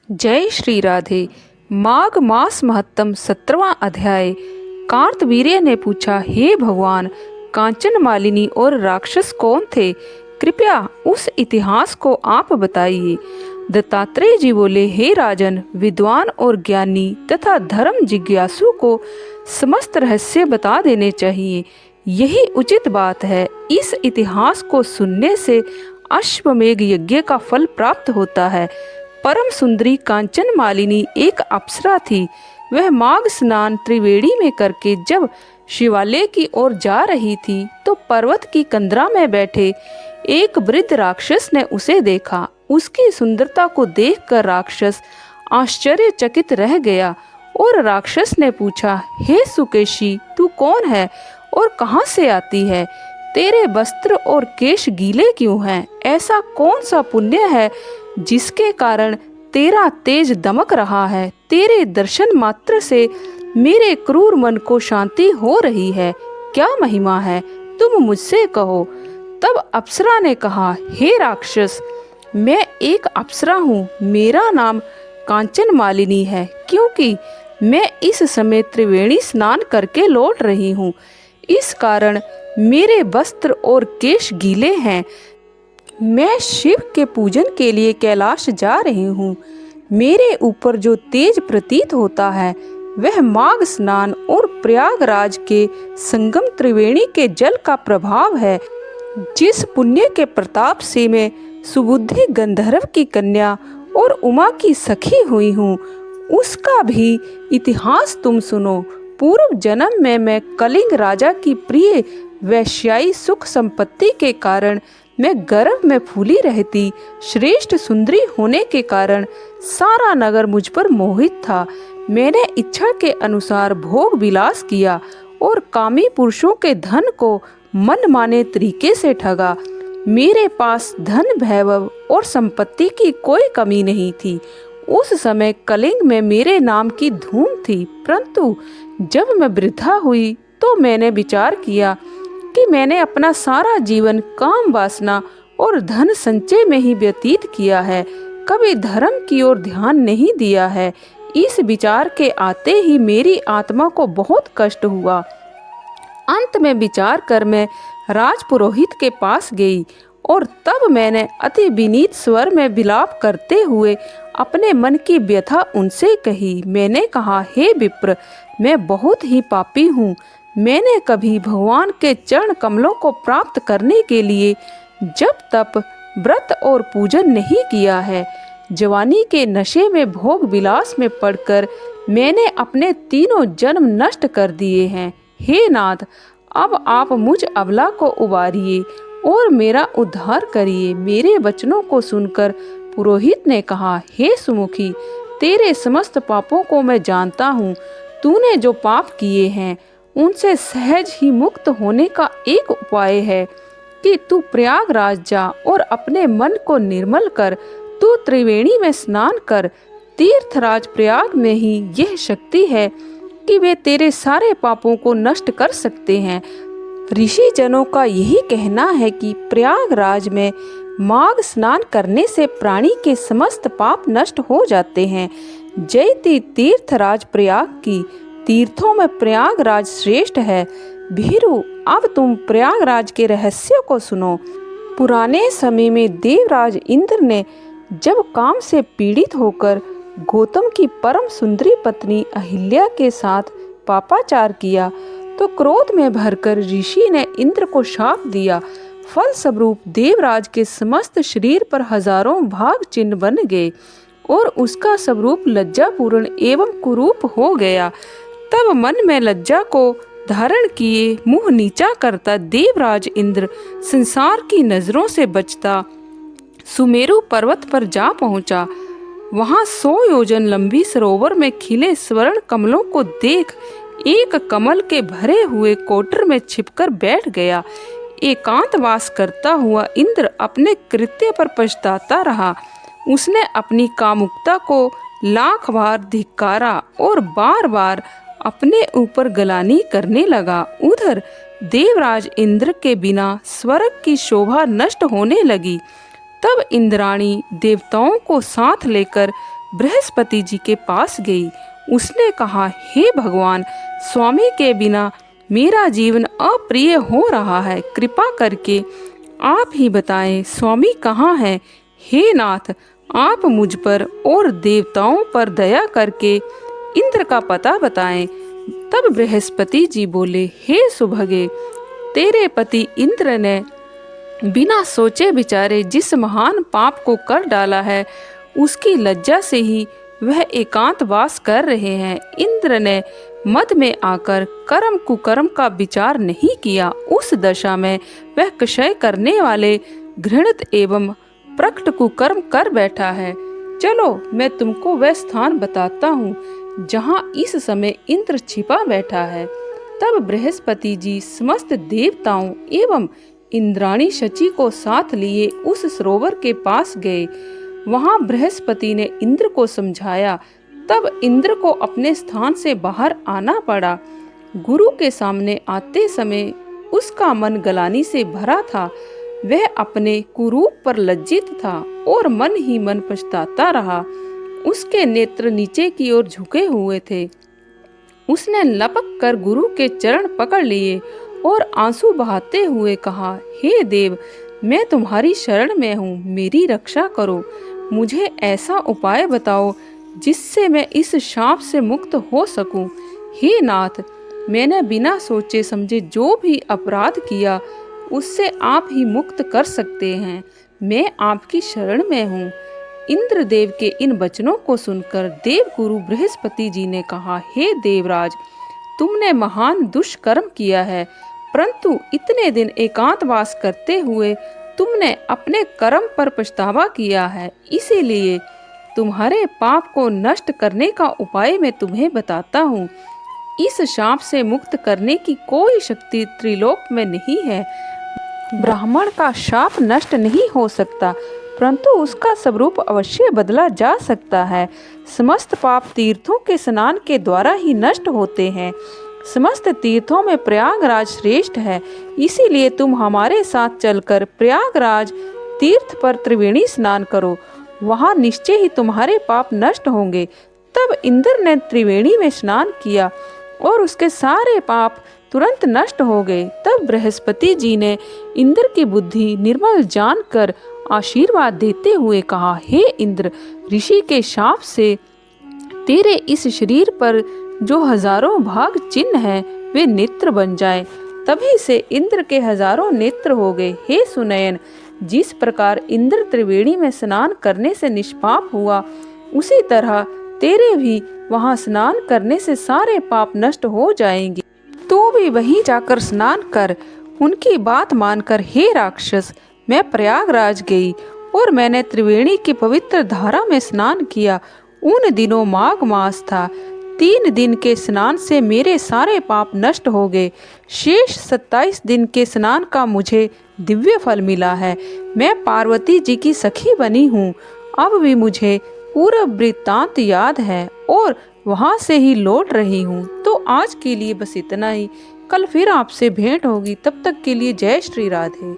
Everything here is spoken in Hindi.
जय श्री राधे। माघ मास महत्तम 17वां अध्याय। कार्तवीर्य ने पूछा, हे भगवान, कांचन मालिनी और राक्षस कौन थे? कृपया उस इतिहास को आप बताइए। दत्तात्रेय जी बोले, हे राजन, विद्वान और ज्ञानी तथा धर्म जिज्ञासु को समस्त रहस्य बता देने चाहिए, यही उचित बात है। इस इतिहास को सुनने से अश्वमेघ यज्ञ का फल प्राप्त होता है। परम सुंदरी कांचन मालिनी एक अप्सरा थी। वह माघ स्नान त्रिवेणी में करके जब शिवालय की ओर जा रही थी तो पर्वत की कंदरा में बैठे एक वृद्ध राक्षस ने उसे देखा। उसकी सुंदरता को देखकर राक्षस आश्चर्यचकित रह गया और राक्षस ने पूछा, हे सुकेशी, तू कौन है और कहाँ से आती है? तेरे वस्त्र और केश गीले क्यों हैं? ऐसा कौन सा पुण्य है जिसके कारण तेरा तेज दमक रहा है? तेरे दर्शन मात्र से मेरे क्रूर मन को शांति हो रही है। क्या महिमा है, तुम मुझसे कहो। तब अप्सरा ने कहा, हे राक्षस, मैं एक अप्सरा हूँ। मेरा नाम कांचन मालिनी है, क्योंकि मैं इस समय त्रिवेणी स्नान करके लौट रही हूँ। इस कारण मेरे वस्त्र और केश गीले हैं। मैं शिव के पूजन के लिए कैलाश जा रही हूँ। मेरे ऊपर जो तेज प्रतीत होता है वह माघ स्नान और प्रयागराज के संगम त्रिवेणी के जल का प्रभाव है। जिस पुण्य के प्रताप से मैं सुबुद्धि गंधर्व की कन्या और उमा की सखी हुई हूँ, उसका भी इतिहास तुम सुनो। पूर्व जन्म में मैं कलिंग राजा की प्रिय वैश्याई सुख संपत्ति के कारण मैं गर्व में फूली रहती। श्रेष्ठ सुंदरी होने के कारण सारा नगर मुझ पर मोहित था। मैंने इच्छा के अनुसार भोग विलास किया और कामी पुरुषों के धन को मनमाने तरीके से ठगा। मेरे पास धन, वैभव और संपत्ति की कोई कमी नहीं थी। उस समय कलिंग में मेरे नाम की धूम थी, परंतु जब मैं वृद्धा हुई तो मैंने विचार किया कि मैंने अपना सारा जीवन काम वासना और धन संचय में ही व्यतीत किया है, कभी धर्म की ओर ध्यान नहीं दिया है। इस विचार के आते ही मेरी आत्मा को बहुत कष्ट हुआ। अंत में विचार कर मैं राजपुरोहित के पास गई और तब मैंने अति विनीत स्वर में विलाप करते हुए अपने मन की व्यथा उनसे कही। मैंने कहा, हे विप्र, मैं बहुत ही पापी हूँ। मैंने कभी भगवान के चरण कमलों को प्राप्त करने के लिए जब तप, व्रत और पूजन नहीं किया है। जवानी के नशे में भोग विलास में पड़कर मैंने अपने तीनों जन्म नष्ट कर दिए हैं। हे नाथ, अब आप मुझ अबला को उबारिए और मेरा उद्धार करिए। मेरे वचनों को सुनकर पुरोहित ने कहा, हे सुमुखी, तेरे समस्त पापों को मैं जानता हूँ। तूने जो पाप किए हैं उनसे सहज ही मुक्त होने का एक उपाय है कि तू प्रयागराज जा और अपने मन को निर्मल कर। तू त्रिवेणी में स्नान कर। तीर्थराज प्रयाग में ही यह शक्ति है कि वे तेरे सारे पापों को नष्ट कर सकते हैं। ऋषि जनों का यही कहना है कि प्रयागराज में माघ स्नान करने से प्राणी के समस्त पाप नष्ट हो जाते हैं। जयति तीर्थराज प्रयाग की। तीर्थों में प्रयागराज श्रेष्ठ है। भीरु, अब तुम प्रयागराज के रहस्य को सुनो। पुराने समय में देवराज इंद्र ने जब काम से पीड़ित होकर गौतम की परम सुंदरी पत्नी अहिल्या के साथ पापाचार किया तो क्रोध में भरकर ऋषि ने इंद्र को शाप दिया। फल स्वरूप देवराज के समस्त शरीर पर हजारों भाग चिन्ह बन गए और उसका स्वरूप लज्जापूर्ण एवं कुरूप हो गया। तब मन में लज्जा को धारण किए मुंह नीचा करता देवराज इंद्र संसार की नजरों से बचता सुमेरु पर्वत पर जा पहुंचा। वहां 100 योजन लंबी सरोवर में खिले स्वर्ण कमलों को देख एक कमल के भरे हुए कोटर में छिपकर बैठ गया। एकांतवास करता हुआ इंद्र अपने कृत्य पर पछताता रहा। उसने अपनी कामुकता को लाख बार धिक्कारा और बार बार अपने ऊपर गलानी करने लगा। उधर देवराज इंद्र के बिना स्वर्ग की शोभा नष्ट होने लगी। तब इंद्राणी देवताओं को साथ लेकर बृहस्पति जी के पास गई। उसने कहा, हे भगवान, स्वामी के बिना मेरा जीवन अप्रिय हो रहा है। कृपा करके आप ही बताएं, स्वामी कहाँ है? हे नाथ, आप मुझ पर और देवताओं पर दया करके इंद्र का पता बताएं। तब बृहस्पति जी बोले, हे सुभगे, तेरे पति इंद्र ने बिना सोचे विचारे जिस महान पाप को कर डाला है, उसकी लज्जा से ही वह एकांतवास कर रहे हैं। इंद्र ने मद में आकर कर्म कुकर्म का विचार नहीं किया। उस दशा में वह क्षय करने वाले घृणित एवं प्रकट कुकर्म कर बैठा है। चलो मैं तुमको वह स्थान बताता हूँ जहाँ इस समय इंद्र छिपा बैठा है। तब बृहस्पति जी समस्त देवताओं एवं इंद्राणी शची को साथ लिए उस सरोवर के पास गए। वहां बृहस्पति ने इंद्र को समझाया। तब इंद्र को अपने स्थान से बाहर आना पड़ा। गुरु के सामने आते समय उसका मन गलानी से भरा था। वह अपने कुरूप पर लज्जित था और मन ही मन पछताता रहा। उसके नेत्र नीचे की ओर झुके हुए थे। उसने लपक कर गुरु के चरण पकड़ लिए और आंसू बहाते हुए कहा, हे देव, मैं तुम्हारी शरण में हूँ, मेरी रक्षा करो। मुझे ऐसा उपाय बताओ जिससे मैं इस शाप से मुक्त हो सकूं। हे नाथ, मैंने बिना सोचे समझे जो भी अपराध किया उससे आप ही मुक्त कर सकते हैं। मैं आपकी शरण में हूँ। इंद्रदेव के इन वचनों को सुनकर देवगुरु बृहस्पति जी ने कहा, हे देवराज, तुमने महान दुष्कर्म किया है, परंतु इतने दिन एकांतवास करते हुए तुमने अपने कर्म पर पछतावा किया है। इसीलिए तुम्हारे पाप को नष्ट करने का उपाय मैं तुम्हें बताता हूँ। इस शाप से मुक्त करने की कोई शक्ति त्रिलोक में नहीं है। ब्राह्मण का शाप नष्ट नहीं हो सकता, परंतु उसका स्वरूप अवश्य बदला जा सकता है। समस्त पाप तीर्थों के स्नान के द्वारा ही नष्ट होते हैं। समस्त तीर्थों में प्रयागराज श्रेष्ठ है। इसीलिए तुम हमारे साथ चलकर प्रयागराज तीर्थ पर त्रिवेणी स्नान करो। वहां निश्चय ही तुम्हारे पाप नष्ट होंगे। तब इंद्र ने त्रिवेणी में स्नान किया और उसके सारे पाप तुरंत नष्ट हो गए। तब बृहस्पति जी ने इंद्र की बुद्धि निर्मल जानकर आशीर्वाद देते हुए कहा, हे इंद्र, ऋषि के शाप से तेरे इस शरीर पर जो हजारों भाग चिन्ह हैं वे नेत्र बन जाए। तभी से इंद्र के हजारों नेत्र हो गए। हे सुनयन, जिस प्रकार इंद्र त्रिवेणी में स्नान करने से निष्पाप हुआ, उसी तरह तेरे भी वहां स्नान करने से सारे पाप नष्ट हो जाएंगे। तू भी वहीं जाकर स्नान कर। उनकी बात मानकर हे राक्षस, मैं प्रयागराज गई और मैंने त्रिवेणी की पवित्र धारा में स्नान किया। उन दिनों माघ मास था। 3 दिन के स्नान से मेरे सारे पाप नष्ट हो गए। शेष 27 दिन के स्नान का मुझे दिव्य फल मिला है। मैं पार्वती जी की सखी बनी हूँ। अब भी मुझे पूरा वृत्तांत याद है और वहाँ से ही लौट रही हूँ। तो आज के लिए बस इतना ही। कल फिर आपसे भेंट होगी। तब तक के लिए जय श्री राधे।